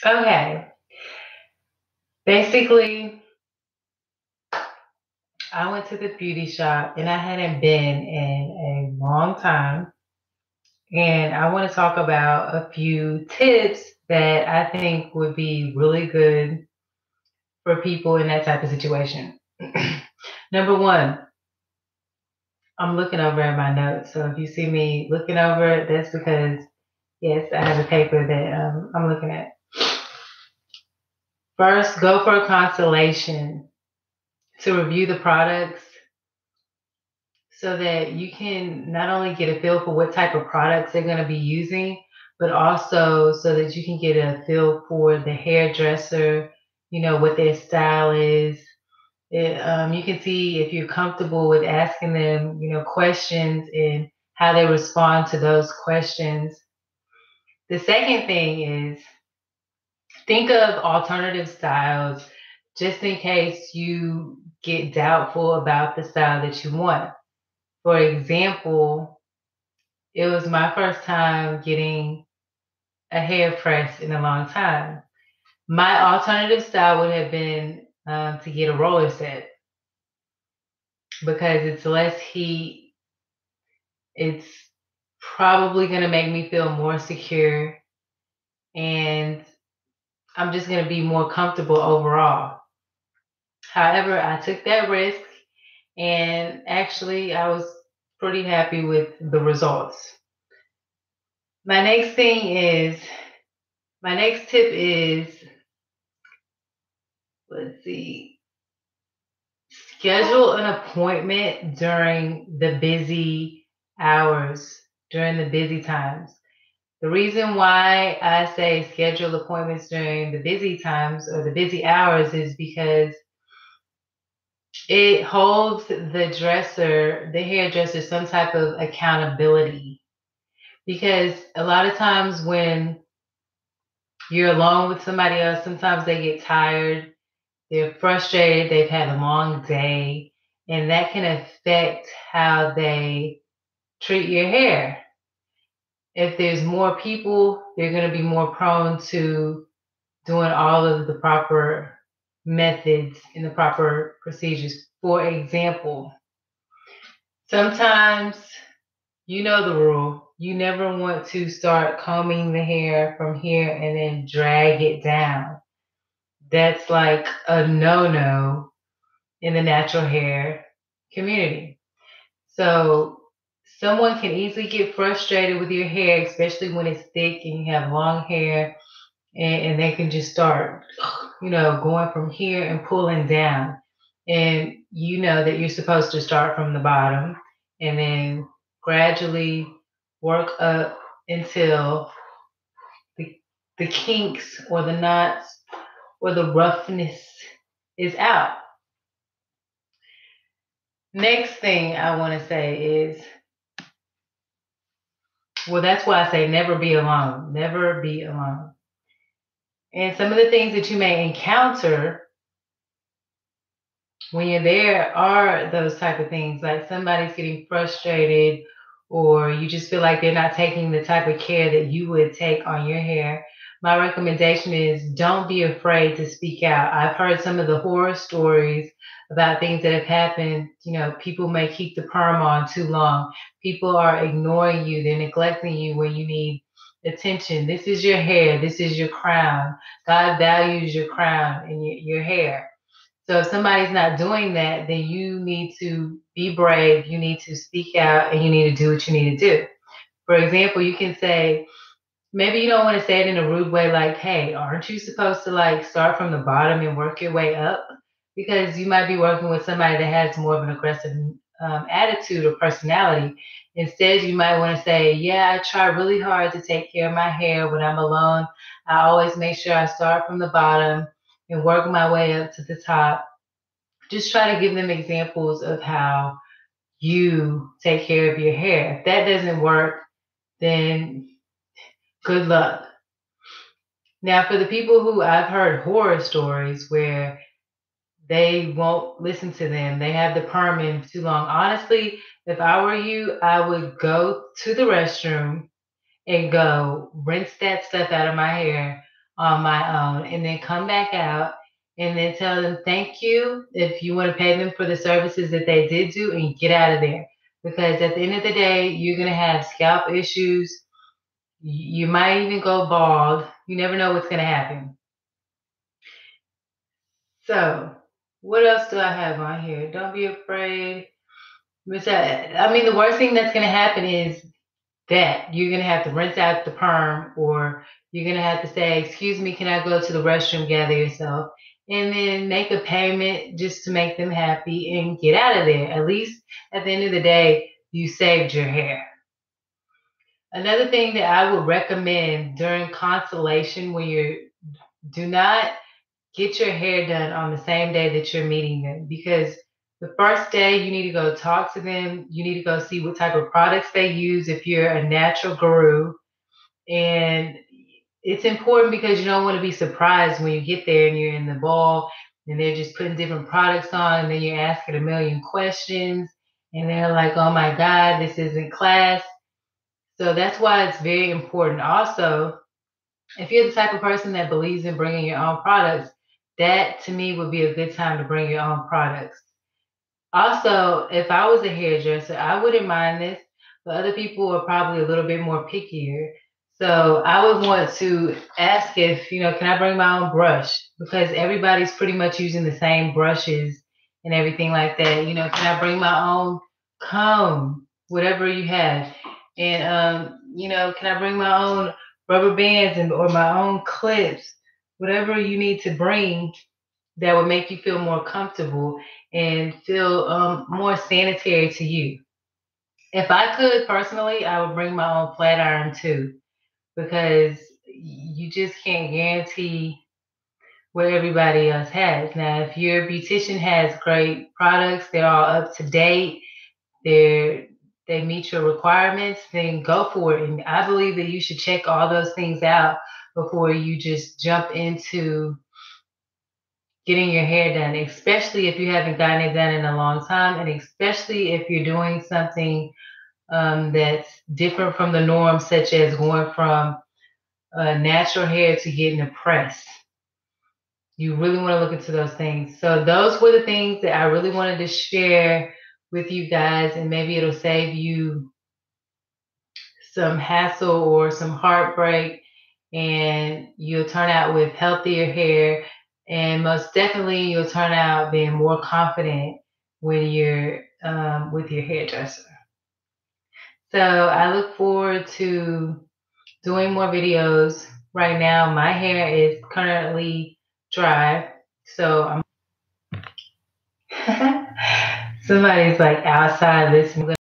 Okay. Basically, I went to the beauty shop and I hadn't been in a long time. And I want to talk about a few tips that I think would be really good for people in that type of situation. Number one, I'm looking over at my notes. So if you see me looking over, that's because, yes, I have a paper that I'm looking at. First, go for a consultation to review the products so that you can not only get a feel for what type of products they're going to be using, but also so that you can get a feel for the hairdresser, what their style is. You can see if you're comfortable with asking them, questions and how they respond to those questions. The second thing is think of alternative styles just in case you get doubtful about the style that you want. For example, it was my first time getting a hair press in a long time. My alternative style would have been to get a roller set because it's less heat. It's probably going to make me feel more secure and I'm just going to be more comfortable overall. However, I took that risk and actually I was pretty happy with the results. My next thing is, my next tip is, let's see, schedule an appointment during the busy hours, during the busy times. The reason why I say schedule appointments during the busy times or the busy hours is because it holds the hairdresser, some type of accountability. Because a lot of times when you're alone with somebody else, sometimes they get tired, they're frustrated, they've had a long day, and that can affect how they treat your hair. If there's more people, they're going to be more prone to doing all of the proper methods and the proper procedures. For example, sometimes you know the rule. You never want to start combing the hair from here and then drag it down. That's like a no no in the natural hair community. So someone can easily get frustrated with your hair, especially when it's thick and you have long hair, and they can just start, going from here and pulling down. And you know that you're supposed to start from the bottom and then gradually work up until the, the kinks or the knots or the roughness is out. Next thing I want to say is, well, that's why I say never be alone. Never be alone. And some of the things that you may encounter when you're there are those type of things, like somebody's getting frustrated or you just feel like they're not taking the type of care that you would take on your hair. My recommendation is don't be afraid to speak out. I've heard some of the horror stories about things that have happened. People may keep the perm on too long. People are ignoring you, they're neglecting you when you need attention. This is your hair, this is your crown. God values your crown and your hair. So if somebody's not doing that, then you need to be brave, you need to speak out, and you need to do what you need to do. For example, you can say, maybe you don't want to say it in a rude way, like, hey, aren't you supposed to like start from the bottom and work your way up? Because you might be working with somebody that has more of an aggressive attitude or personality. Instead, you might want to say, yeah, I try really hard to take care of my hair when I'm alone. I always make sure I start from the bottom and work my way up to the top. Just try to give them examples of how you take care of your hair. If that doesn't work, then good luck. Now, for the people who I've heard horror stories where they won't listen to them, they have the perm in too long. Honestly, if I were you, I would go to the restroom and go rinse that stuff out of my hair. on my own, and then come back out and then tell them thank you if you want to pay them for the services that they did do and get out of there. Because at the end of the day, you're going to have scalp issues. You might even go bald. You never know what's going to happen. So, what else do I have on here? Don't be afraid. I mean, the worst thing that's going to happen is that you're going to have to rinse out the perm, or you're going to have to say, excuse me, can I go to the restroom, gather yourself, and then make a payment just to make them happy and get out of there. At least at the end of the day, you saved your hair. Another thing that I would recommend during consultation, when you do not get your hair done on the same day that you're meeting them, because the first day you need to go talk to them. You need to go see what type of products they use if you're a natural guru. And it's important because you don't want to be surprised when you get there and you're in the ball and they're just putting different products on, and then you're asking a million questions and they're like, oh my God, this isn't class. So that's why it's very important. Also, if you're the type of person that believes in bringing your own products, that to me would be a good time to bring your own products. Also, if I was a hairdresser, I wouldn't mind this, but other people are probably a little bit more pickier. So I would want to ask if, can I bring my own brush? Because everybody's pretty much using the same brushes and everything like that. Can I bring my own comb? Whatever you have. And, can I bring my own rubber bands or my own clips? Whatever you need to bring that would make you feel more comfortable and feel more sanitary to you. If I could personally, I would bring my own flat iron too, because you just can't guarantee what everybody else has. Now, if your beautician has great products, they're all up to date, they meet your requirements, then go for it. And I believe that you should check all those things out before you just jump into getting your hair done, especially if you haven't gotten it done in a long time, and especially if you're doing something that's different from the norm, such as going from natural hair to getting a press. You really want to look into those things. So those were the things that I really wanted to share with you guys, and maybe it'll save you some hassle or some heartbreak, and you'll turn out with healthier hair, and most definitely you'll turn out being more confident when you're with your hairdresser. So I look forward to doing more videos. Right now my hair is currently dry, so I'm somebody's like outside listening.